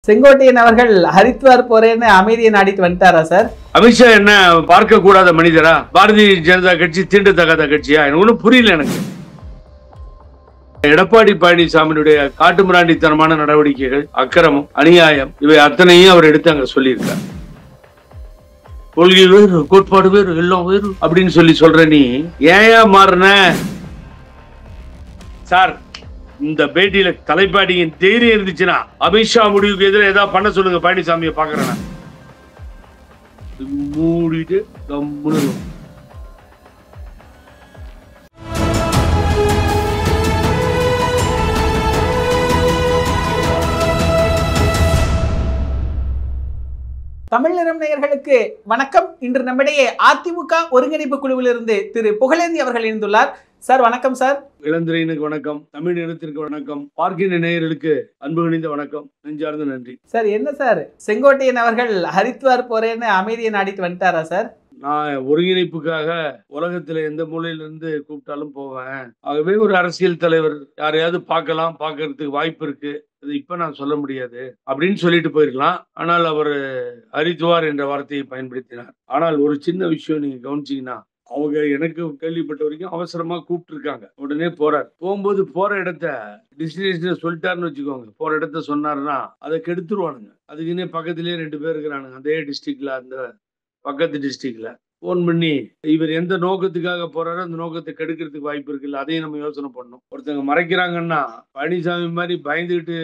செங்கோட்டையன் அவர்கள் ஹரித்வார் போறேன்னு அமைதியை நாடிட்டு வந்துட்டாரா சார்? அமித்ஷா என்ன பார்க்க கூடாத மனிதரா? பாரதிய ஜனதா கட்சி தீண்டத்தகாத கட்சியா? எனக்கு ஒன்றும் புரியல. எனக்கு எடப்பாடி பழனிசாமியுடைய காட்டுமிராண்டித்தனமான நடவடிக்கைகள், அக்கிரமம், அநியாயம் இவை அத்தனையும் அவர் எடுத்து அங்க சொல்லியிருக்கார். கொள்கை வேறு, கோட்பாடு வேறு, எல்லாம் வேறு அப்படின்னு சொல்ற நீ ஏன் மாறின சார்? இந்த பேட்டியில தலைப்பாடியின் தைரியம் இருந்துச்சுன்னா அமித்ஷா முடிவுக்கு எதிராக ஏதாவது பண்ண சொல்லுங்க. பழனிசாமியை பாக்குறேன் மூடிட்டு கம்முனு. தமிழ் நிறம் நேயர்களுக்கு வணக்கம். இன்று நம்மிடையே அதிமுக ஒருங்கிணைப்பு குழுவிலிருந்து திரு புகழேந்தி அவர்கள் இணைந்துள்ளார். சார் வணக்கம். சார் இளந்திரையினுக்கு வணக்கம், தமிழ் நிறத்திற்கு வணக்கம், பார்க்கின்ற நேயர்களுக்கு அன்பு கணிந்த வணக்கம், நெஞ்சார்ந்த நன்றி. சார் என்ன சார், செங்கோட்டையன் அவர்கள் ஹரித்வார் போறேன்னு அமைதியை நாடிட்டு வந்துட்டாரா சார்? நான் ஒருங்கிணைப்புக்காக உலகத்துல எந்த மூலையிலிருந்து கூப்பிட்டாலும் போவேன். ஆகவே ஒரு அரசியல் தலைவர் யாரையாவது பார்க்கறதுக்கு வாய்ப்பு இருக்கு, அது இப்ப நான் சொல்ல முடியாது அப்படின்னு சொல்லிட்டு போயிருக்கலாம். ஆனால் அவர் ஹரித்வார் என்ற வார்த்தையை பயன்படுத்தினார். ஆனால் ஒரு சின்ன விஷயம் நீங்க கவனிச்சீங்கன்னா, அவங்க எனக்கு கேள்விப்பட்ட வரைக்கும் அவசரமா கூப்பிட்டு இருக்காங்க. உடனே போறார். போகும்போது போற இடத்த டெஸ்டினேஷன் சொல்லிட்டாருன்னு வச்சுக்கோங்க. போற இடத்த சொன்னாருன்னா அதை கெடுத்துருவானுங்க. அதுக்குன்னே பக்கத்திலேயே 2 பேர் இருக்கிறானுங்க அதே டிஸ்ட்ரிக்ட்ல, அந்த பக்கத்து டிஸ்ட்ரிக்ட்ல. போன் பண்ணி இவர் எந்த நோக்கத்துக்காக போறாரோ அந்த நோக்கத்தை கெடுக்கிறதுக்கு வாய்ப்பு இருக்குல்ல, அதையும் நம்ம யோசனை பண்ணணும். ஒருத்தங்க மறைக்கிறாங்கன்னா பழனிசாமி மாதிரி பயந்துகிட்டு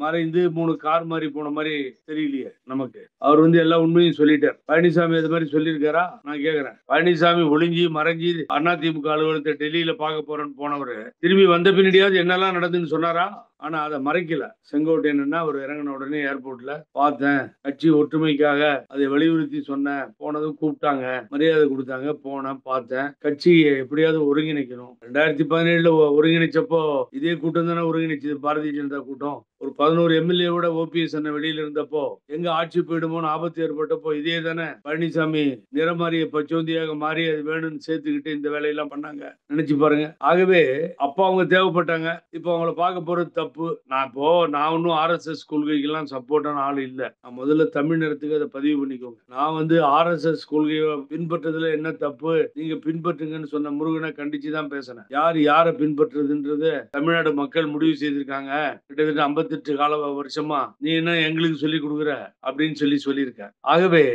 மறைந்து 3 கார் மாதிரி போன மாதிரி தெரியலையே நமக்கு. அவர் எல்லா உண்மையும் சொல்லிட்டார். பழனிசாமி அது மாதிரி சொல்லியிருக்காரா? நான் கேக்குறேன். பழனிசாமி ஒளிஞ்சி மறைஞ்சி அதிமுக அலுவலகத்தை டெல்லியில பார்க்க போறேன்னு போனவரு திரும்பி வந்த பின்னாடியாவது என்னெல்லாம் நடந்துன்னு சொன்னாரா? ஆனா அதை மறைக்கல. செங்கோட்டையன் அவர் இறங்கின உடனே ஏர்போர்ட்ல பார்த்தேன், கட்சி ஒற்றுமைக்காக அதை வலியுறுத்தி சொன்னேன். போனதும் கூப்பிட்டாங்க, மரியாதை கொடுத்தாங்க, போனேன், பார்த்தேன். கட்சியை எப்படியாவது ஒருங்கிணைக்கணும். 2017 ஒருங்கிணைச்சப்போ இதே கூட்டம் தானே ஒருங்கிணைச்சது, பாரதிய ஜனதா கூட்டம். ஒரு 11 எம்எல்ஏவோட ஓபிஎஸ் அண்ணன் வெளியில இருந்தப்போ, எங்க ஆட்சி போயிடுமோன்னு ஆபத்து ஏற்பட்டப்போ இதே தானே பழனிசாமி நிறமாறிய பச்சோந்தியாக மாறி அது வேணும்னு சேர்த்துக்கிட்டு இந்த வேலையெல்லாம் பண்ணாங்க. நினைச்சு பாருங்க. ஆகவே அப்போ அவங்க தேவைப்பட்டாங்க, இப்போ அவங்கள பார்க்க போறது தப்பு. நான் ஒன்னும் RSS கொள்கைக்கெல்லாம் சப்போர்ட்டான ஆள் இல்லை. நான் முதல்ல தமிழ் நிறத்துக்கு அதை பதிவு பண்ணிக்கோங்க. நான் RSS கொள்கையை பின்பற்றதுல என்ன தப்பு, நீங்க பின்பற்றுங்கன்னு சொன்ன முருகனை கண்டிச்சுதான் பேசினேன். யாரை பின்பற்றுறதுன்றது தமிழ்நாடு மக்கள் முடிவு செய்திருக்காங்க. கிட்டத்தட்ட 58 வருஷமா நீ என்ன எங்களுக்கு சொல்லி கொடுக்குற அப்படின்னு சொல்லியிருக்க. ஆகவே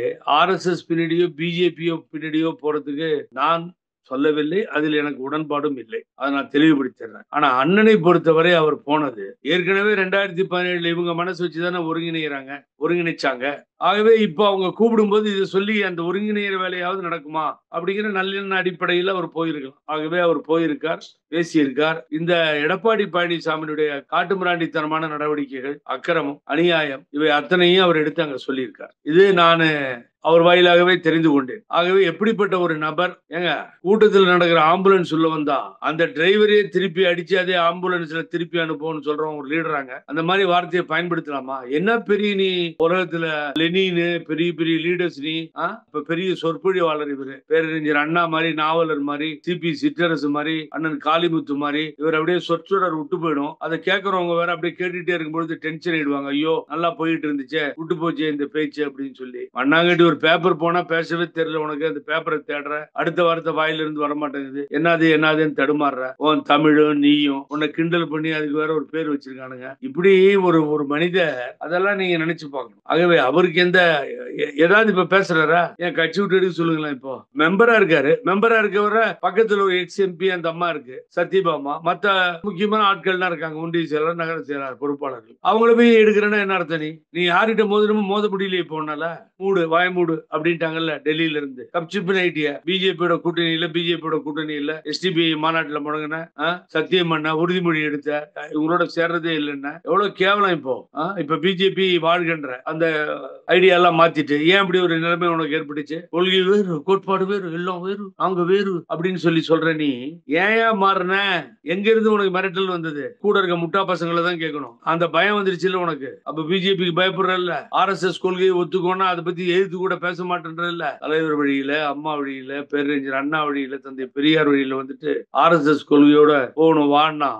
RSS பின்னாடியோ பிஜேபியோ பின்னாடியோ போறதுக்கு நான் சொல்லவில்லை, அதில் எனக்கு உடன்பாடும் இல்லை. அதை நான் தெளிவுபடுத்திடுறேன். ஆனா அண்ணனை பொறுத்தவரை அவர் போனது ஏற்கனவே 2017 இவங்க மனசு வச்சுதானே ஒருங்கிணைச்சாங்க. ஆகவே இப்ப அவங்க கூப்பிடும்போது இதை சொல்லி அந்த ஒருங்கிணைகிற வேலையாவது நடக்குமா அப்படிங்கிற நல்லெண்ண அடிப்படையில் அவர் போயிருக்கலாம். ஆகவே அவர் போயிருக்கார், பேசியிருக்கார். இந்த எடப்பாடி பழனிசாமியுடைய காட்டுமிராண்டித்தனமான நடவடிக்கைகள், அக்கிரமம், அநியாயம் இவை அத்தனையும் அவர் எடுத்து அங்க சொல்லியிருக்கார். இது நான் அவர் வாயிலாகவே தெரிந்து கொண்டேன். ஆகவே எப்படிப்பட்ட ஒரு நபர், ஏங்க கூட்டத்தில் நடக்கிற ஆம்புலன்ஸ் உள்ள வந்தா அந்த டிரைவரே திருப்பி அடிச்சு அதே ஆம்புலன்ஸ்ல திருப்பி அனுப்புவோம்னு சொல்றவங்க ஒரு லீடராங்க. அந்த மாதிரி வார்த்தையை பயன்படுத்தலாமா? என்ன பெரிய நீ உலகத்துல லெனின்னு பெரிய பெரிய லீடர்ஸ், நீ இப்ப பெரிய சொற்பொழிவாளர் இவரு, பேரறிஞர் அண்ணா மாதிரி, நாவலர் மாதிரி, சிபி சிற்றரசு மாதிரி, அண்ணன் காளிமுத்து மாதிரி, இவர் அப்படியே சொற்றொடர் விட்டு போயிடும். அதை கேட்கறவங்க வேற அப்படியே கேட்டுட்டே இருக்கும்போது டென்ஷன் ஆயிடுவாங்க. ஐயோ நல்லா போயிட்டு இருந்துச்சு, விட்டு போச்சு இந்த பேச்சு அப்படின்னு சொல்லி. அண்ணாங்கட்டி ஒரு பேப்பர் போனா பேசவே தெரியல உனக்கு, அந்த பேப்பரை தேடுற, அடுத்த வார்த்தை வாயில இருந்து வர மாட்டேங்குது, என்னதுன்னு தடுமாறுற. உன் தமிழும் நீயும் உன்னை கிண்டல் பண்ணி அதுக்கு வேற ஒரு பேர் வச்சிருக்கானுங்க. இப்படி ஒரு மனிதர், அதெல்லாம் நீங்க நினைச்சு பார்க்கணும். ஆகவே அவருக்கு ஏதாவது இப்ப பேசுறாரா? என் கட்சி விட்டு எடுக்க சொல்லுங்களேன். இப்போ மெம்பரா இருக்கவர பக்கத்துல ஒரு எக்ஸ்எம்பி அந்த அம்மா இருக்கு, சத்யபாமா, மத்த முக்கியமான ஆட்கள்லாம் இருக்காங்க, ஒன்றிய செயலர், நகர செயலாளர், பொறுப்பாளர்கள். அவங்கள போய் எடுக்கிறேன்னா என்ன அர்த்தம்? நீ யார்கிட்ட மோத முடியலையே, போனால வாய மூடு அப்படின்ட்டாங்கல்ல டெல்லியில இருந்து. கப்சிப்பு ஐடியா பிஜேபியோட கூட்டணி இல்ல, எஸ்டிபி மாநாட்டுல முடங்கின சத்தியம் பண்ண, உறுதிமொழி எடுத்த, இவங்களோட சேர்றதே இல்லைன்னா எவ்வளவு கேவலம். இப்ப பிஜேபி வாழ்கின்ற அந்த ஐடியா எல்லாம் மாத்திட்டு ஏன் இப்படி ஒரு நிலைமை உனக்கு ஏற்பட்டுச்சு? கொள்கை வேறு, கோட்பாடு வேறு, எல்லாம் வேறு, அவங்க வேறு அப்படின்னு சொல்ற நீ ஏன் மாறின? எங்க இருந்து உனக்கு மிரட்டல் வந்தது? கூட இருக்க முட்டா பசங்களை தான் கேட்கணும். அந்த பயம் வந்துருச்சு இல்ல உனக்கு. அப்ப பிஜேபிக்கு பயப்படுறல்ல, RSS கொள்கையை ஒத்துக்கோன்னா அதை பத்தி எதிர்த்து கூட பேச மாட்டேன்றது இல்ல. தலைவர் வழியில, அம்மா வழியில, பேரறிஞர் அண்ணா வழியில, தந்தை பெரியார் வழியில வந்துட்டு RSS கொள்கையோட போகணும் வான்னா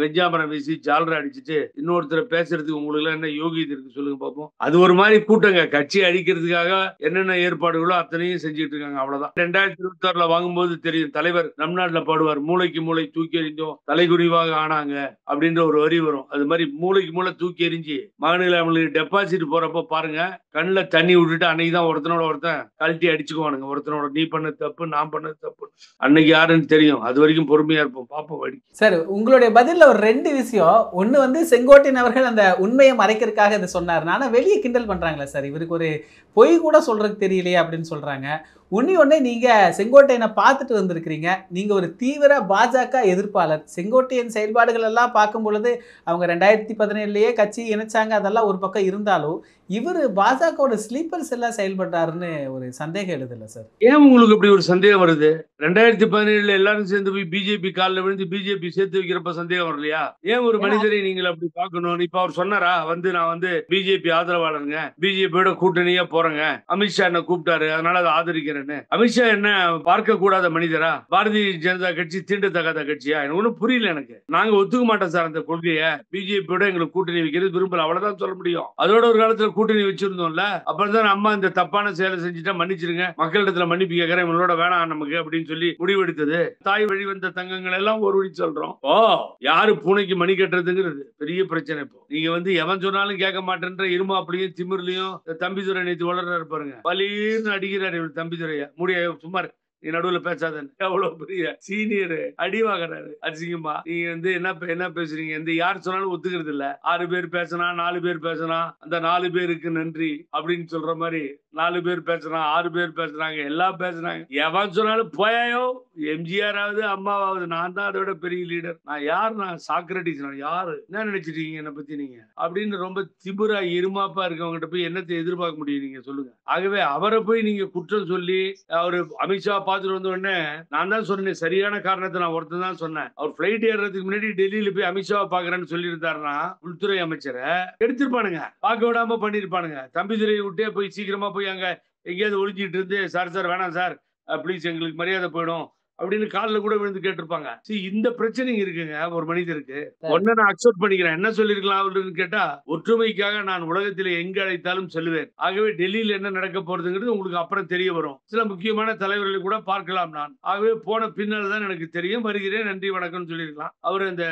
வெஞ்சாமரம் வீசி ஜாலரா அடிச்சுட்டு இன்னொருத்தரை பேசுறதுக்கு உங்களுக்கு எல்லாம் என்ன யோகியதை இருக்கு சொல்லுங்க பாப்போம். அது ஒரு மாதிரி கூட்டங்க. கட்சி அழிக்கிறதுக்காக என்னென்ன ஏற்பாடுகளோ அத்தனையும் செஞ்சுட்டு இருக்காங்க. அவ்வளவுதான். 2026 வாங்கும்போது தெரியும். தலைவர் நம் நாட்டுல பாடுவார், மூளைக்கு மூளை தூக்கி எறிஞ்சோம் தலைகுறிவாக ஆனாங்க அப்படின்ற ஒரு வரி வரும். அது மாதிரி மூளைக்கு மூளை தூக்கி எறிஞ்சு மகனுகளை அவங்களுக்கு டெபாசிட் போறப்ப பாருங்க, கண்ணுல தண்ணி விட்டுட்டு அன்னைக்குதான் ஒருத்தனோட ஒருத்தன் கழட்டி அடிச்சுக்குவானுங்க. ஒருத்தனோட நீ பண்ண தப்பு, நான் பண்ண தப்பு. அன்னைக்கு யாருன்னு தெரியும். அது வரைக்கும் பொறுமையா இருப்போம், பாப்போம் வடி. சார், உங்களுடைய பதில்ல ஒரு 2 விஷயம். ஒண்ணு வந்து செங்கோட்டையன் அவர்கள் அந்த உண்மையை மறைக்கிறதுக்காக இதை சொன்னார். ஆனா வெளியே கிண்டல் பண்றாங்களா சார், இவருக்கு ஒரு பொய் கூட சொல்றதுக்கு தெரியலையே அப்படின்னு சொல்றாங்க. ஒண்ணே நீங்க செங்கோட்டையனை பார்த்துட்டு வந்திருக்கிறீங்க. நீங்க ஒரு தீவிர பாஜக எதிர்ப்பாளர். செங்கோட்டையன் செயல்பாடுகள் எல்லாம் பார்க்கும் பொழுது அவங்க 2017லயே கட்சி இணைச்சாங்க, அதெல்லாம் ஒரு பக்கம் இருந்தாலும் இவர் பாஜகவோட ஸ்லீப்பர் செல்லா செயல்பட்டாருன்னு ஒரு சந்தேகம் எழுதல சார். ஏன் உங்களுக்கு இப்படி ஒரு சந்தேகம் வருது? 2017 எல்லாரும் சேர்ந்து போய் பிஜேபி காலில் விழுந்து பிஜேபி சேர்த்து வைக்கிறப்ப சந்தேகம் வரலையா? ஏன் ஒரு மனிதரை நீங்கள் அப்படி பார்க்கணும்? இப்ப அவர் சொன்னாரா, நான் வந்து பிஜேபி ஆதரவாளருங்க, பிஜேபியோட கூட்டணியா போறேங்க, அமித்ஷா என்ன கூப்பிட்டாரு அதனால அதை ஆதரிக்கிறேன்னு. அமித்ஷா என்ன பார்க்க கூடாத மனிதரா? பாரதிய ஜனதா கட்சி தீண்டத்தகாத கட்சியா? எனக்கு ஒன்றும் புரியல. எனக்கு நாங்க ஒத்துக்க மாட்டோம் சார் அந்த கொள்கையை. பிஜேபியோட எங்களுக்கு கூட்டணி வைக்கிறது விரும்பல, அவ்வளவுதான் சொல்ல முடியும். அதோட ஒரு காலத்துல கூட்டணி வச்சிருந்தோம்ல, அப்புறம் தான் அம்மா இந்த தப்பான செயலை செஞ்சுட்டா மன்னிச்சிருங்க, மக்களிடத்துல மன்னிப்பு கேட்கிறேன், இவங்களோட வேணாம் நமக்கு அப்படின்னு சொல்லி முடிவெடுத்தது. தாய் வழி வந்த தங்கங்கள் எல்லாம் ஒரு வழி சொல்றோம். யாரு பூனைக்கு மணி கட்டுறதுங்கிறது பெரிய பிரச்சனை. இப்போ நீங்க வந்து எவன் சொன்னாலும் கேட்க மாட்டேன்ற இருமாப்பிலையும் திமிர்லையும் தம்பிதுரை நேற்று வளர்றாரு பாருங்க, பலீர்னு அடிக்கிறாரு தம்பிதுரையா. முடிய சும்மா நீ நடுவுல பேசாத, எவ்வளவு பெரிய சீனியர் அடி வாங்குறாரு அசிங்கமா. நீங்க வந்து என்ன பேசுறீங்க? இந்த யார் சொன்னாலும் ஒத்துக்கிறது இல்ல. 6 பேர் பேசினா 4 பேர் பேசினா அந்த 4 பேருக்கு நன்றி அப்படின்னு சொல்ற மாதிரி 4 பேர் பேசுனா 6 பேர் பேசுறாங்க, எல்லாம் பேசுறாங்க. எவன் சொன்னாலும் போயாயோ, எம்ஜிஆர் ஆகுது அம்மாவாவது, நான் தான் அதோட பெரிய லீடர். நான் யார்? நான் சாக்ரட்டிஸ். நான் யாரு? என்ன நினைச்சிட்டீங்க என்னை பத்தி நீங்க அப்படின்னு ரொம்ப திமிரா இருமாப்பா இருக்கவங்கிட்ட போய் என்னத்தை எதிர்பார்க்க முடியும் நீங்க சொல்லுங்க. ஆகவே அவரை போய் நீங்க குற்றம் சொல்லி அவரு அமித்ஷா பார்த்துட்டு வந்த உடனே நான் தான் சொன்னேன், சரியான காரணத்தை நான் ஒருத்தன் தான் சொன்னேன். அவர் பிளைட் ஏறதுக்கு முன்னாடி டெல்லியில போய் அமித்ஷாவை பாக்குறேன்னு சொல்லி இருந்தாருன்னா உள்துறை அமைச்சரை எடுத்திருப்பானுங்க, பார்க்க விடாம பண்ணிருப்பானுங்க. தம்பிதுரையை விட்டே போய் சீக்கிரமா போய் அங்க எங்கேயாவது ஒளிஞ்சிட்டு இருந்து, சார் வேணாம் சார் ப்ளீஸ் எங்களுக்கு மரியாதை போயிடும் அப்படின்னு காலில் கூட விழுந்து கேட்டிருப்பாங்க. இந்த பிரச்சனை இருக்குங்க ஒரு மனிதருக்கு. ஒன்ன நான் அக்செப்ட் பண்ணிக்கிறேன். என்ன சொல்லிருக்கலாம் அப்படின்னு கேட்டா, ஒற்றுமைக்காக நான் உலகத்திலே எங்க அழைத்தாலும் செல்வேன். ஆகவே டெல்லியில என்ன நடக்க போறதுங்கிறது உங்களுக்கு அப்புறம் தெரிய வரும். சில முக்கியமான தலைவர்களை கூட பார்க்கலாம் நான். ஆகவே போன பின்னால் தான் எனக்கு தெரியும். வருகிறேன், நன்றி வணக்கம்னு சொல்லியிருக்கலாம். அவர் அந்த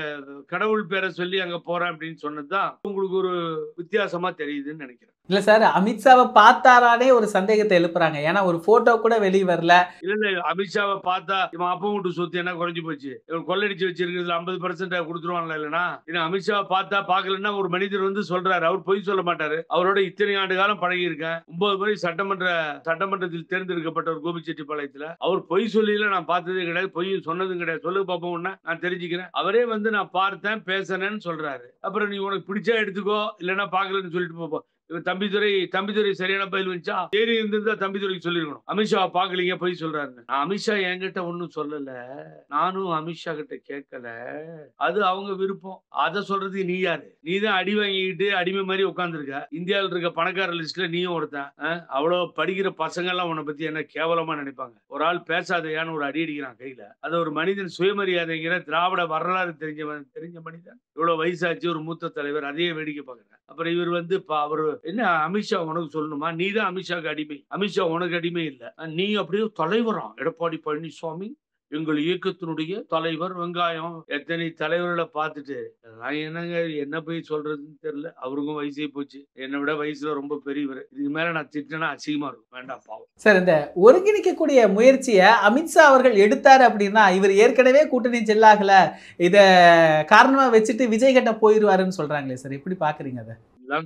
கடவுள் பேரை சொல்லி அங்க போறேன் அப்படின்னு சொன்னதுதான் உங்களுக்கு ஒரு வித்தியாசமா தெரியுதுன்னு நினைக்கிறேன். இல்ல சார், அமித்ஷாவை பார்த்தாரானே ஒரு சந்தேகத்தை எழுப்புறாங்க. ஏன்னா ஒரு போட்டோ கூட வெளியே வரல. இல்ல அமித்ஷாவை பார்த்தா இவன் அப்பா வீட்டு சொத்து என்ன குறைஞ்சு போச்சு, இவன் கொள்ளடிச்சு வச்சிருக்கிறதுல 50% கொடுத்துருவாங்களா? இல்லைன்னா அமித்ஷாவை பார்த்தா பார்க்கலன்னா ஒரு மனிதர் வந்து சொல்றாரு, அவர் பொய் சொல்ல மாட்டாரு. அவரோட இத்தனை ஆண்டு காலம் பழகி இருக்கேன். 9 முறை சட்டமன்றத்தில் தேர்ந்தெடுக்கப்பட்ட ஒரு கோபிச்செட்டிப்பாளையத்துல அவர் பொய் சொல்லியில நான் பார்த்ததே கிடையாது, பொய் சொன்னதும் கிடையாது. சொல்லு பாப்போம், நான் தெரிஞ்சுக்கிறேன். அவரே வந்து நான் பார்த்தேன் பேசினேன்னு சொல்றாரு. அப்புறம் நீ உனக்கு பிடிச்சா எடுத்துக்கோ, இல்லைன்னா பாக்கலன்னு சொல்லிட்டு போப்போம். தம்பிதுரை சரியான பதில் வந்துச்சா? தேடி இருந்திருந்தா தம்பிதுரைக்கு சொல்லிருக்கணும், அமித்ஷா பாக்கலீங்க பொய் சொல்றாரு. அமித்ஷா என்கிட்ட ஒன்னும் சொல்லல, நானும் அமித்ஷா கிட்ட கேட்கல. அது அவங்க விருப்பம். அத சொல்றதுக்கு நீ யாரு? நீ தான் அடி வாங்கிட்டு அடிமை மாதிரி உட்கார்ந்துருக்க. இந்தியாவில் இருக்க பணக்கார லிஸ்ட்ல நீயும் ஒருத்தன். அவ்வளவு படிக்கிற பசங்க எல்லாம் உன்னை பத்தி என்ன கேவலமா நினைப்பாங்க. ஒரு ஆள் பேசாதையான்னு ஒரு அடி அடிக்கிறான் கையில. அது ஒரு மனிதன் சுயமரியாதைங்கிற திராவிட வரலாறு தெரிஞ்ச மனிதன். இவ்வளவு வயசாச்சு, ஒரு மூத்த தலைவர், அதையே வேடிக்கை பாக்குறேன். அப்புறம் இவர் வந்து அவரு என்ன, அமித்ஷா உனக்கு சொல்லணுமா? நீ தான் அமித்ஷாக்கு அடிமை, அமித்ஷா உனக்கு அடிமை இல்ல. நீ அப்படியே தலைவரா எடப்பாடி பழனிசாமி எங்கள் இயக்கத்தினுடைய தலைவர், வெங்காயம். எத்தனை தலைவர்களை பார்த்துட்டு நான் என்னங்க என்ன போய் சொல்றதுன்னு தெரியல. அவருக்கும் வயசே போச்சு, என்னை விட வயசுல ரொம்ப பெரியவர். இதுக்கு மேல நான் திட்டினா அசிங்கமா இருக்கும், வேண்டாம் பாவம். சார், இந்த ஒருங்கிணைக்கக்கூடிய முயற்சியை அமித்ஷா அவர்கள் எடுத்தாரு அப்படின்னா இவர் ஏற்கனவே கூட்டணி செல்லாகல, இத காரணமா வச்சுட்டு விஜய் கிட்ட போயிருவாருன்னு சொல்றாங்களே சார், எப்படி பாக்குறீங்க அதை?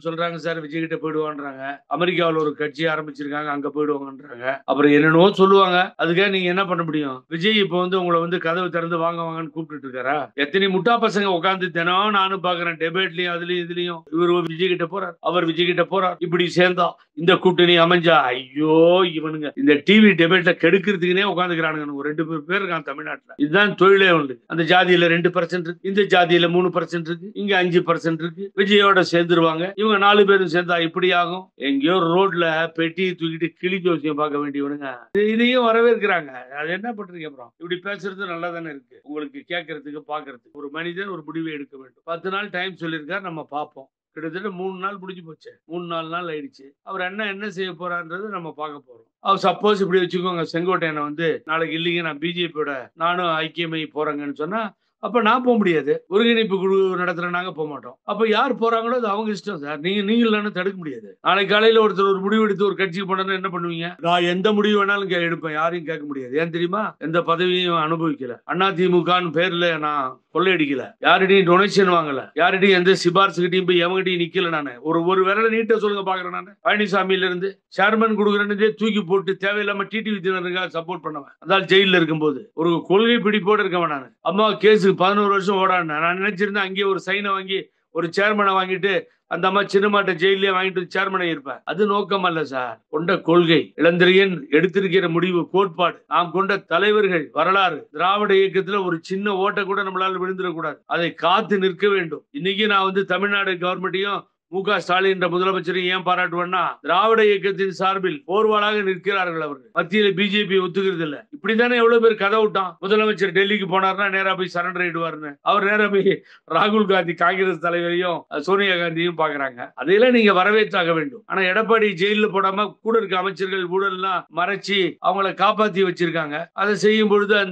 சொல்றாங்க சார், விஜய் கிட்ட போயிடுவான்றாங்க. அமெரிக்காவில் ஒரு கட்சி ஆரம்பிச்சிருக்காங்க, அங்க போயிடுவாங்கன்றாங்க. அப்புறம் என்னென்னவோ சொல்லுவாங்க. அதுக்காக நீங்க என்ன பண்ண முடியும்? விஜய் இப்ப வந்து உங்களை வந்து கதவு திறந்து வாங்கன்னு கூப்பிட்டு இருக்காரா? எத்தனை முட்டா பசங்க உட்காந்து தினம் நானும் பாக்குறேன், டெபேட்லயும் அதுலயும் இதுலயும். இவர் விஜய் கிட்ட போறார், அவர் விஜய் கிட்ட போறார். இப்படி சேர்ந்தா இந்த கூட்டணி அமைஞ்சா, ஐயோ இவனுங்க இந்த டிவி டெபேட்ல கெடுக்கிறதுக்குனே உட்காந்துக்கிறானுங்க. ஒரு 2 பேர் இருக்காங்க தமிழ்நாட்டுல. இதுதான் தொழிலே உண்டு. அந்த ஜாதியில 2% இருக்கு, இந்த ஜாதியில 3% இருக்கு, இங்க 5% இருக்கு. விஜயோட சேர்ந்துருவாங்க. இவங்க 4 பேரும் சேர்ந்தா இப்படி ஆகும். எங்கேயோ ரோட்ல பெட்டியை தூக்கிட்டு கிளி ஜோசியம் பார்க்க வேண்டியவனுங்க இதையும் வரவேற்கிறாங்க. அது என்ன பண்றீங்க? அப்புறம் இப்படி பேசுறது நல்லா தானே இருக்கு, உங்களுக்கு கேட்கறதுக்கு பாக்குறதுக்கு. ஒரு மனிதன் ஒரு முடிவை எடுக்க வேண்டும். 10 நாள் டைம் சொல்லியிருக்காரு, நம்ம பார்ப்போம். கிட்டத்தட்ட 3 நாள் முடிஞ்சு போச்சு. 3-4 நாள் ஆயிடுச்சு. அவர் என்ன செய்ய போறாருன்றது நம்ம பார்க்க போறோம். அவர் சப்போஸ் இப்படி வச்சுக்கோங்க, செங்கோட்டையனை வந்து நாளைக்கு இல்லைங்க நான் பிஜேபியோட நானும் ஐக்கியமாகி போறேங்கன்னு சொன்னா, அப்ப நான் போக முடியாது. ஒருங்கிணைப்பு குழு நடத்துற நாங்க போக மாட்டோம். அப்ப யார் போறாங்களோ அது அவங்க இஷ்டம் சார். நீங்க தடுக்க முடியாது. நாளைக்கு காலையில ஒருத்தர் ஒரு முடிவு எடுத்து ஒரு கட்சிக்கு போனா என்ன பண்ணுவீங்க? நான் எந்த முடிவு வேணாலும் எடுப்பேன், யாரையும் கேட்க முடியாது. ஏன் தெரியுமா? எந்த பதவியும் அனுபவிக்கல. அதிமுகன்னு பேர்ல நான் கொள்ளையடிக்கல, யாரிடையும் டொனேஷன் வாங்கல, யாரிடையும் எந்த சிபாரிசுகிட்டையும் போய் எவங்கிட்டையும் நிக்கல. நானு ஒரு விரல நீட்ட சொல்லுங்க பாக்குறேன். நானு பழனிசாமியில இருந்து சேர்மன் கொடுக்குறேன்னு தூக்கி போட்டு தேவையில்லாம டிடிவி தினகரனுக்காக சப்போர்ட் பண்ணுவேன். அதால் ஜெயில இருக்கும்போது ஒரு கொள்கை பிடிப்போடு இருக்கவன் நானு. அம்மா கேஸுக்கு 11 வருஷம் ஓடானேன். நான் நினைச்சிருந்தேன் அங்கேயே ஒரு சைனை வாங்கி ஒரு சேர்மனை வாங்கிட்டு அந்த அம்மா சின்னமாட்ட ஜெயிலே வாங்கிட்டு சேர்மனை இருப்பேன். அது நோக்கம் அல்ல சார். கொண்ட கொள்கை, இளந்திரையன் எடுத்திருக்கிற முடிவு, கோட்பாடு, நாம் கொண்ட தலைவர்கள், வரலாறு, திராவிட இயக்கத்துல ஒரு சின்ன ஓட்டை கூட நம்மளால விழுந்துடக்கூடாது. அதை காத்து நிற்க வேண்டும். இன்னைக்கு நான் வந்து தமிழ்நாடு கவர்மெண்ட்டையும் மு.க. ஸ்டாலின் என்ற முதலமைச்சரை ஏன் பாராட்டுவேன்னா, திராவிட இயக்கத்தின் சார்பில் போர்வாளாக நிற்கிறார்கள். அவர்கள் மத்தியில பிஜேபி ஒத்துக்கிறது இல்ல. இப்படித்தானே எவ்வளவு பேர் கதை விட்டான். முதலமைச்சர் டெல்லிக்கு போனார்னா நேரா போய் சரண்டர் ஆயிடுவாருன்னு. அவர் நேரா போய் ராகுல் காந்தி காங்கிரஸ் தலைவரையும் சோனியா காந்தியும் பாக்குறாங்க. அதையெல்லாம் நீங்க வரவேற்றாக வேண்டும். ஆனா எடப்பாடி ஜெயில போடாம கூட இருக்க அமைச்சர்கள் ஊழல்லாம் மறைச்சு அவங்களை காப்பாத்தி வச்சிருக்காங்க. அதை செய்யும் பொழுது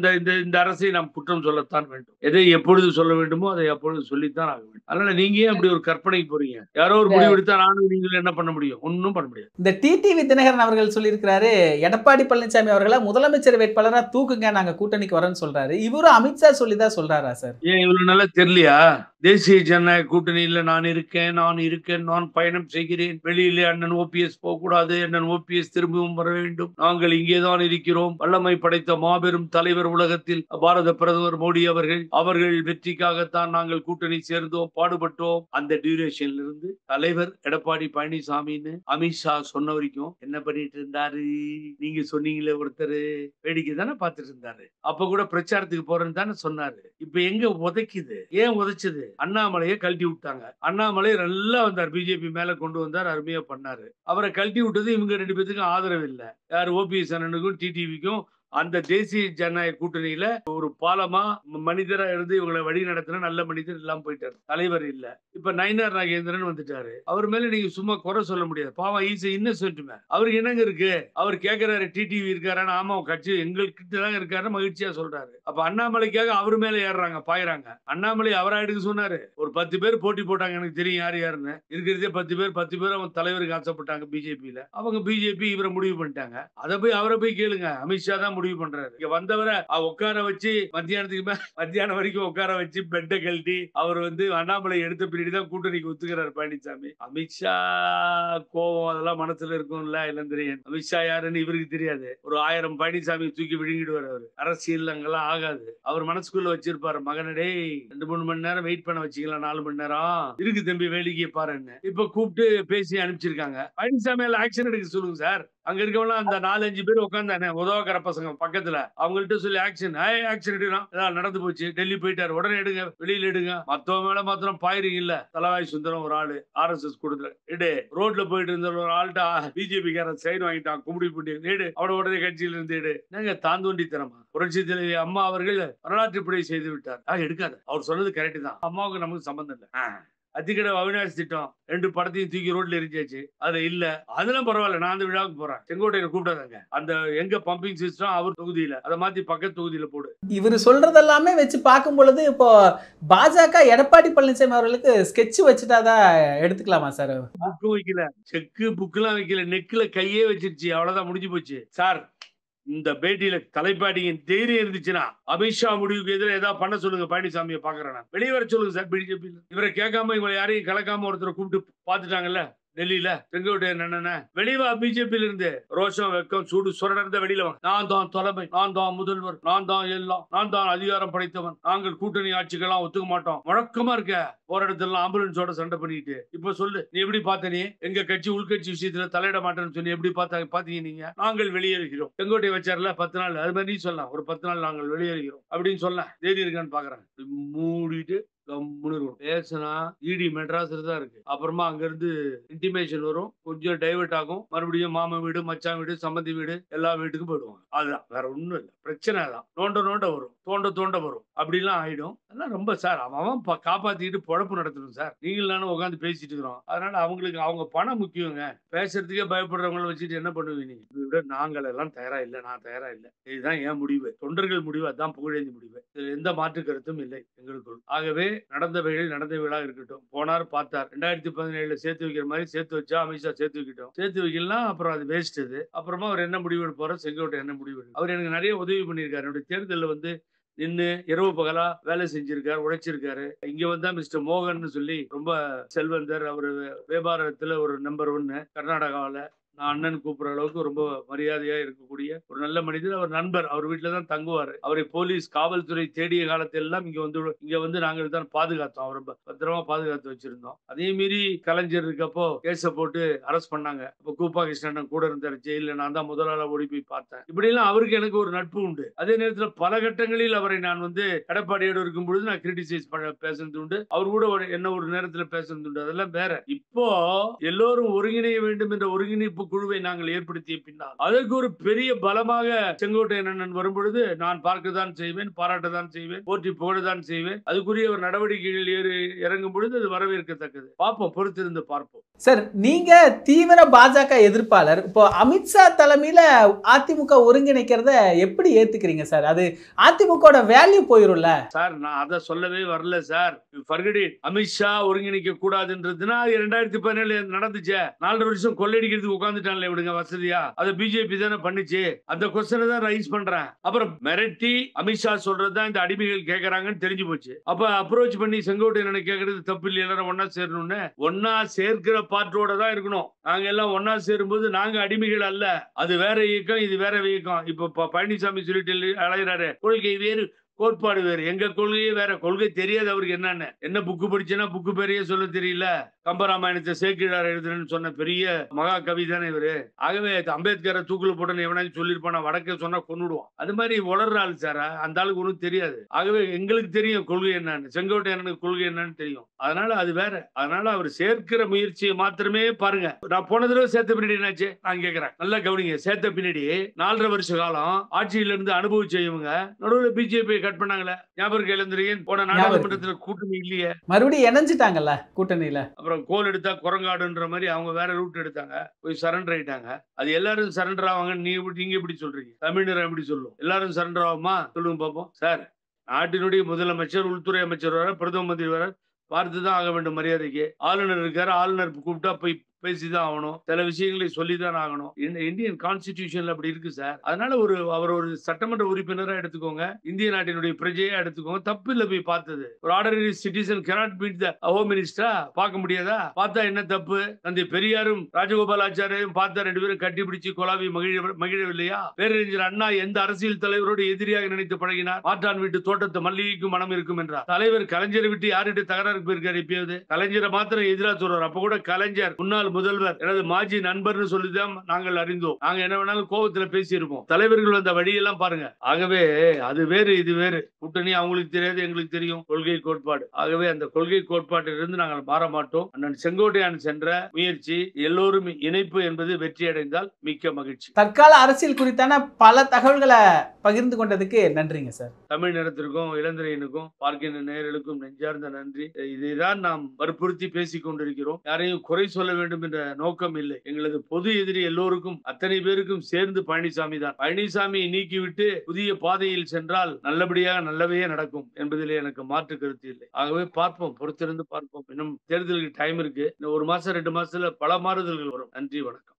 இந்த அரசை நாம் குற்றம் சொல்லத்தான் வேண்டும். எதை எப்பொழுது சொல்ல வேண்டுமோ அதை அப்பொழுது சொல்லித்தான் ஆக வேண்டும். அதனால நீங்க ஏன் அப்படி ஒரு கற்பனைக்கு போறீங்க? யாரோ ஒரு முடிவு எடுத்தா நானும் நீங்களும் என்ன பண்ண முடியும்? ஒன்னும் பண்ண முடியாது. இந்த டிடிவி தினகரன் அவர்கள் சொல்லியிருக்கிறாரு, எடப்பாடி பழனிசாமி அவர்களை முதலமைச்சர் வேட்பாளரா தூக்குங்க, நாங்க கூட்டணிக்கு வரோம்னு சொல்றாரு. இவரும் அமித்ஷா சொல்லிதான் சொல்றாரா சார்? ஏன் இவ்வளவு நல்லா தெரியலையா? தேசிய ஜனநாயக கூட்டணியில நான் இருக்கேன், நான் பயணம் செய்கிறேன். வெளியிலே அண்ணன் ஓபிஎஸ் போக கூடாது, அண்ணன் ஓபிஎஸ் திரும்பவும் வர வேண்டும், நாங்கள் இங்கேதான் இருக்கிறோம். வல்லமை படைத்த மாபெரும் தலைவர் உலகத்தில் பாரத பிரதமர் மோடி அவர்கள் வெற்றிக்காகத்தான் நாங்கள் கூட்டணி சேர்ந்தோம், பாடுபட்டோம். அந்த டியூரேஷன்ல இருந்து தலைவர் எடப்பாடி பழனிசாமின்னு அமித்ஷா சொன்ன வரைக்கும் என்ன பண்ணிட்டு இருந்தாரு? நீங்க சொன்னீங்களே, ஒருத்தர் வேடிக்கை தானே பார்த்துட்டு இருந்தாரு. அப்ப கூட பிரச்சாரத்துக்கு போறேன்னு தானே சொன்னாரு. இப்ப எங்க உதைக்குது? ஏன் உதைச்சது? அண்ணாமலையை கழட்டி விட்டாங்க. அண்ணாமலை நல்லா வந்தார், பிஜேபி மேல கொண்டு வந்தார், அருமையா பண்ணாரு. அவரை கழட்டி விட்டது இவங்க 2 பேத்துக்கும் ஆதரவு இல்லை. யார்? ஓபிஎஸ் அண்ணனுக்கும் டிடிவிக்கும். அந்த தேசிய ஜனநாயக கூட்டணியில ஒரு பாலமா மனிதரா இருந்து இவங்களை வழி நடத்தின நல்ல மனிதர் இல்லாம போயிட்டாரு. தலைவர் இல்ல. இப்ப நயினார் நாகேந்திரன் வந்துட்டாரு. அவர் மேல நீங்க சும்மா குறை சொல்ல முடியாது. பாவம், ஈஸி இன்னசென்ட்மே. அவருக்கு என்னங்க இருக்கு? அவர் கேட்கிறாரு டிடிவி இருக்காரான்னு. ஆமா, கட்சி எங்ககிட்ட தான் இருக்காரு, மகிழ்ச்சியா சொல்றாரு. அப்ப அண்ணாமலைக்காக அவர் மேல ஏறாங்க, பாயிறாங்க. அண்ணாமலை அவரா எடுக்க சொன்னாரு. ஒரு 10 பேர் போட்டி போட்டாங்க, எனக்கு தெரியும் யாருன்னு. இருக்கிறதே 10 பேர் அவங்க தலைவருக்கு ஆசைப்பட்டாங்க பிஜேபியில. அவங்க பிஜேபி இவரை முடிவு பண்ணிட்டாங்க. அதை போய் அவரை போய் கேளுங்க. அமித்ஷா தான் முடிவு பண்றாரு. இங்க வந்தவரை உட்கார வச்சு மத்தியானம் வரைக்கும் உட்கார வச்சு பெட்டை கழட்டி அவர் வந்து அண்ணாமலை எடுத்த பின்னாடிதான் கூட்டணிக்கு ஒத்துக்கிறார் பழனிசாமி. அமித்ஷா கோவம் அதெல்லாம் மனசுல இருக்கும்ல இளந்திரையன். அமித்ஷா யாருன்னு இவருக்கு தெரியாது. ஒரு 1000 பழனிசாமி தூக்கி விழுங்கிடுவார். அவர் அரசியல் அங்கெல்லாம் ஆகாது. அவர் மனசுக்குள்ள வச்சிருப்பாரு, மகனடே 2-3 மணி நேரம் வெயிட் பண்ண வச்சுக்கலாம், 4 மணி நேரம் இருக்கு தம்பி, வேடிக்கை பாருன்னு. இப்ப கூப்பிட்டு பேசி அனுப்பிச்சிருக்காங்க. பழனிசாமி ஆக்ஷன் எடுக்க சொல்லுங்க சார். அங்க இருக்கவங்க அந்த 4-5 பேர் உட்காந்தானே உதவக்கிற பசங்க பக்கத்துல, அவங்கள்ட்ட சொல்லி ஆக்ஷன் எடுக்கலாம். நடந்து போச்சு, டெல்லி போயிட்டாரு, உடனே எடுங்க, வெளியில எடுங்க. மத்தவங்க மேல மாத்திரம் பாயிரிங் இல்ல. தலவாய் சுந்தரம் ஒரு ஆளு RSS கொடுத்துல எடு. ரோட்ல போயிட்டு இருந்த ஒரு ஆள்கிட்ட பிஜேபி காரன் சைன் வாங்கிட்டான், கும்பிடி புண்டி எடு, அவட உடனே கட்சியில இருந்து எடு. நாங்க தாந்தோண்டி தரமா? புரட்சி தலைவி அம்மா அவர்கள் வரலாற்று பிழை செய்து விட்டார். எடுக்காது. அவர் சொன்னது கரெக்ட் தான். அம்மாவுக்கு நமக்கு சம்பந்தம் இல்லை. அத்திக்கடை அவினாஷ் திட்டம் 2 படத்தையும் தூக்கி ரோட்ல எரிஞ்சாச்சு. அதுல இல்ல, அதெல்லாம் பரவாயில்ல, நான் அந்த விழாவுக்கு போறேன். செங்கோட்டையில கூப்பிடாதாங்க. அந்த எங்க பம்பிங் சிஸ்டம் அவர் தொகுதியில, அதை மாத்தி பக்கத்து தொகுதியில போடு. இவர் சொல்றதெல்லாமே வச்சு பார்க்கும் பொழுது இப்போ பாஜக எடப்பாடி பழனிசாமி அவர்களுக்கு ஸ்கெட்ச் வச்சுட்டாதான் எடுத்துக்கலாமா சார்? புக்கு வைக்கல, செக்கு புக்கெல்லாம் வைக்கல, நெக்ல கையே வச்சிருச்சு. அவ்வளவுதான், முடிஞ்சு போச்சு சார். இந்த பேட்டியில தலைப்பாடியின் தைரியம் இருந்துச்சுன்னா அமித்ஷா முடிவுக்கு எதிராக ஏதாவது பண்ண சொல்லுங்க. பழனிசாமியை பாக்குறேன், வெளியே வர சொல்லுங்க சார். பிஜேபி இவரை கேட்காம இவங்களை யாரையும் கலக்காம ஒருத்தரை கூப்பிட்டு பாத்துட்டாங்கல்ல டெல்லியில. செங்கோட்டையன் என்னென்ன வெளிவா பிஜேபியில இருந்து ரோஷம் வெக்கம் சூடு சுரடர்ந்த வெளியில வாங்க. நான் தான் தலைமை, நான் தான் முதல்வர், நான் தான் எல்லாம், நான் தான் அதிகாரம் படைத்தவன், நாங்கள் கூட்டணி ஆட்சிக்கெல்லாம் ஒத்துக்க மாட்டோம். முழக்கமா இருக்க போற இடத்துல ஆம்புலன்ஸோட சண்டை பண்ணிட்டு. இப்ப சொல்லு, நீ எப்படி பார்த்த? நீ எங்க கட்சி உள்கட்சி விஷயத்துல தலையிட மாட்டேன்னு சொல்லி எப்படி பாத்தீங்க நீங்க? நாங்கள் வெளியேறுகிறோம். செங்கோட்டை வச்சார்ல 10 நாள், அது மாதிரி நீ சொல்லலாம், ஒரு 10 நாள் நாங்கள் வெளியேறுகிறோம் அப்படின்னு சொல்ல தேதி இருக்கான்னு பாக்குறாங்க. மூடிட்டு கம்முனு இருக்கணும். பேசினா இடி மெட்ராஸ்ல தான் இருக்கு. அப்புறமா அங்க இருந்து இன்டிமேஷன் வரும், கொஞ்சம் டைவர்ட் ஆகும், மறுபடியும் மாமன் வீடு, மச்சான் வீடு, சம்பந்தி வீடு எல்லா வீட்டுக்கும் போயிடுவாங்க. அதுதான், வேற ஒண்ணும் இல்ல. பிரச்சனை தான். நோண்ட நோண்ட வரும், தோண்ட தோண்ட வரும், அப்படிலாம் ஆயிடும். அதெல்லாம் ரொம்ப சார் அவன் காப்பாத்திக்கிட்டு பொழப்பு நடத்தணும் சார். நீங்களும் நானும் உட்காந்து பேசிட்டு இருக்கிறோம். அதனால அவங்களுக்கு அவங்க பணம் முக்கியங்க. பேசுறதுக்கே பயப்படுறவங்கள வச்சுட்டு என்ன பண்ணுவீங்க நீங்க? இதை விட நாங்கள் எல்லாம் தயாரா இல்ல, நான் தயாரா இல்ல. இதுதான் என் முடிவு, தொண்டர்கள் முடிவு, அதான் புகழேந்தி முடிவு. இதில் எந்த மாற்று கருத்தும் இல்லை எங்களுக்குள். ஆகவே நடந்தவைகள் நடந்தவைகளாக இருக்கட்டும். போனார் பார்த்தார். 2017 சேர்த்து வைக்கிற மாதிரி சேர்த்து வச்சா அமித்ஷா சேர்த்து வைக்கட்டும். சேர்த்து வைக்கலாம், அப்புறம் அது வேஸ்ட். அது அப்புறமா அவர் என்ன முடிவு எடுப்பாரோ, செங்கோட்டை என்ன முடிவு எடுப்பார். அவர் எனக்கு நிறைய உதவி பண்ணியிருக்காரு. என்னுடைய தேர்தலில் வந்து நின்னு இரவு பகலா வேலை செஞ்சிருக்காரு, உழைச்சிருக்காரு. இங்க வந்தா மிஸ்டர் மோகன் சொல்லி ரொம்ப செல்வந்தர், அவரு வியாபாரத்துல ஒரு நம்பர் 1 கர்நாடகாவில. நான் அண்ணன் கூப்பிடுற அளவுக்கு ரொம்ப மரியாதையா இருக்கக்கூடிய ஒரு நல்ல மனிதர். அவர் நண்பர், அவர் வீட்டுல தான் தங்குவாரு. அவரை போலீஸ் காவல்துறை தேடிய காலத்தில் எல்லாம் இங்க வந்து நாங்கள் தான் பாதுகாத்தோம். அவரை பத்திரமா பாதுகாத்து வச்சிருந்தோம். அதே மீறி கலைஞர் இருக்கப்போ கேஸ போட்டு அரெஸ்ட் பண்ணாங்க. அப்ப கூப்பா கிருஷ்ணன் கூட இருந்தார் ஜெயில. நான் தான் முதலாளா ஓடி போய் பார்த்தேன். இப்படி எல்லாம் அவருக்கு எனக்கு ஒரு நட்பு உண்டு. அதே நேரத்தில் பல கட்டங்களில் அவரை நான் வந்து எடப்பாடியோடு இருக்கும் பொழுது நான் கிரிட்டிசைஸ் பேசுறது உண்டு. அவர் கூட என்ன ஒரு நேரத்தில் பேசுறது உண்டு. அதெல்லாம் வேற. இப்போ எல்லோரும் ஒருங்கிணைய வேண்டும் என்ற ஒருங்கிணைப்பு குழுவை நாங்கள் ஏற்படுத்திய பின்னால் அதற்கு ஒரு பெரிய பலமாக செங்கோட்டையன் அண்ணன் வரும்பொழுது நான் பார்க்கத்தான் செய்வேன், பாராட்டத்தான் செய்வேன், போற்றி புகழத்தான் செய்வேன். அதுக்குரிய ஒரு நடவடிக்கைகள் இறங்கும் பொழுது அது வரவேற்கத்தக்கது. பார்ப்போம், பொறுத்திருந்து பார்ப்போம். சார், நீங்க தீவிர பாஜக எதிர்ப்பாளர். இப்போ அமித்ஷா தலைமையில அதிமுக ஒருங்கிணைக்கிறத எப்படி ஏத்துக்கிறீங்க சார்? அது அதிமுக வேல்யூ போயிரும்ல சார். நான் அதை சொல்லவே வரல சார். அமித்ஷா ஒருங்கிணைக்க கூடாதுன்றதுன்னா 2017 நடந்துச்சு. 4 வருஷம் கொள்ளையடிக்கிறதுக்கு உட்கார்ந்துட்டான்ல விடுங்க வசதியா. அதை பிஜேபி தானே பண்ணிச்சு. அந்த கொஸ்டினை தான் ரைஸ் பண்றேன். அப்புறம் மிரட்டி அமித்ஷா சொல்றதுதான் இந்த அடிமைகள் கேட்கறாங்கன்னு தெரிஞ்சு போச்சு. அப்ப அப்ரோச் பண்ணி செங்கோட்டையன் கேட்கறது தப்பு இல்லை. எல்லாரும் ஒன்னா சேரணும்னு. ஒன்னா சேர்க்கிற பாட்டோட தான் இருக்கணும். நாங்க எல்லாம் ஒன்னா சேரும்போது நாங்க அடிமைகள் அல்ல. அது வேற இயக்கம், இது வேற இயக்கம். இப்ப பழனிசாமி சொல்லிட்டு அழைகிறாரு, கொள்கை வேறு கோட்பாடு வேறு. எங்க கொள்கையே வேற. கொள்கை தெரியாது அவருக்கு. என்னன்னு என்ன புக்கு படிச்சேன்னா புக்கு பேரையே சொல்ல தெரியல. கம்பராமாயணத்தை சேக்கிழார் எழுதுறேன்னு சொன்ன பெரிய மகா கவி தானே இவரு. ஆகவே அம்பேத்கரை தூக்குல போட்டு எவனாச்சும் சொல்லிருப்பானா, வடக்க சொன்னா கொன்னுடுவான். அது மாதிரி வளர்ற ஆள் சார். அந்த ஆளுக்கு ஒன்றும் தெரியாது. ஆகவே எங்களுக்கு தெரியும் கொள்கை என்னன்னு, செங்கோட்டையனுக்கு கொள்கை என்னன்னு தெரியும். அதனால அது வேற. அதனால அவர் சேர்க்கிற முயற்சியை மாத்திரமே பாருங்க. நான் போன தடவை சேர்த்த பின்னாடி என்னாச்சு நான் கேட்கிறேன், நல்லா கவனிங்க. சேர்த்த பின்னாடி 4.5 வருஷ காலம் ஆட்சியில இருந்து அனுபவிச்சவங்க நடுவில் பிஜேபி கட் பண்ணாங்களே, ஞாபகம் இழந்திருக்கேன். போன நாடாளுமன்றத்தில் கூட்டணி இல்லையே, மறுபடியும் இணைஞ்சிட்டாங்கல்ல கூட்டணியில. அப்புறம் கோல் எடுத்தா குரங்காடுன்ற மாதிரி அவங்க வேற ரூட் எடுத்தாங்க, போய் சரண்டர் ஆயிட்டாங்க. அது எல்லாரும் சரண்டர் ஆவாங்க. நீங்க எப்படி சொல்றீங்க? தமிழர் எப்படி சொல்லும்? எல்லாரும் சரண்டர் ஆகுமா சொல்லுங்க பாப்போம். சார், நாட்டினுடைய முதலமைச்சர், உள்துறை அமைச்சர் வர, பிரதம மந்திரி வர, பார்த்துதான் ஆக வேண்டும் மரியாதைக்கு. ஆளுநர் இருக்காரு, ஆளுநர் கூப்பிட்டா போய் பேசிதான் ஆகணும். சில விஷயங்களை சொல்லிதான் ஆகணும். இந்தியன் கான்ஸ்டிடியூஷன்ல அப்படி இருக்கு சார். அதனால அவர் ஒரு சட்டமன்ற உறுப்பினரா எடுத்துக்கோங்க, இந்திய நாட்டினுடைய பிரஜையா எடுத்துக்கோங்க, தப்பு இல்ல. போய் பார்த்தது ஒரு ordinary citizen cannot beat the home மினிஸ்டரா பார்க்க முடியாதா? பார்த்தா என்ன தப்பு? தந்தை பெரியாரும் ராஜகோபால் ஆச்சாரியும் பார்த்தா 2 பேரும் கட்டிப்பிடிச்சு கொலாவி மகிழவில்லையா? பேரறிஞர் அண்ணா எந்த அரசியல் தலைவரோடு எதிரியாக நினைத்து பழகினார்? மாற்றான் வீட்டு தோட்டத்து மல்லிகைக்கும் மனம் இருக்கும் என்றார். தலைவர் கலைஞரை விட்டு யார்கிட்ட தகராறு போயிருக்காரு? எப்பயாவது கலைஞரை மாத்திரம் எதிராக சொல்றாரு. அப்ப கூட கலைஞர் முன்னாள் முதல்வர், எனது மாஜி நண்பர்னு சொல்லிதான் நாங்கள் அறிந்தோம். நாங்க என்ன வேணாலும் கோபத்துல பேசியிருப்போம். தலைவர்கள் அந்த வழியெல்லாம் பாருங்க. ஆகவே அது வேறு, இது வேறு. கூட்டணி அவங்களுக்கு தெரியாது, எங்களுக்கு தெரியும். கொள்கை கோட்பாடு. ஆகவே அந்த கொள்கை கோட்பாட்டிலிருந்து நாங்கள் மாற மாட்டோம். அண்ணன் செங்கோட்டையன் சென்ற முயற்சி எல்லோரும் இணைப்பு என்பது வெற்றி அடைந்தால் மிக்க மகிழ்ச்சி. தற்கால அரசியல் குறித்தான பல தகவல்களை பகிர்ந்து கொண்டதுக்கு நன்றிங்க சார். தமிழ் நிறத்திற்கும் இளந்திரையனுக்கும் பார்க்கின்ற நேயர்களுக்கும் நெஞ்சார்ந்த நன்றி. இதைதான் நாம் வற்புறுத்தி பேசிக் கொண்டிருக்கிறோம். யாரையும் குறை சொல்ல வேண்டும் என்ற நோக்கம் இல்லை. எங்களது பொது எதிரி எல்லோருக்கும், அத்தனை பேருக்கும் சேர்ந்து பழனிசாமி தான். பழனிசாமியை நீக்கிவிட்டு புதிய பாதையில் சென்றால் நல்லபடியாக நல்லவையே நடக்கும் என்பதிலே எனக்கு மாற்று கருத்து இல்லை. ஆகவே பார்ப்போம், பொறுத்திருந்து பார்ப்போம். இன்னும் தேர்தலுக்கு டைம் இருக்கு. இன்னும் 1 மாசம் 2 மாசத்துல பல மாறுதல்கள் வரும். நன்றி, வணக்கம்.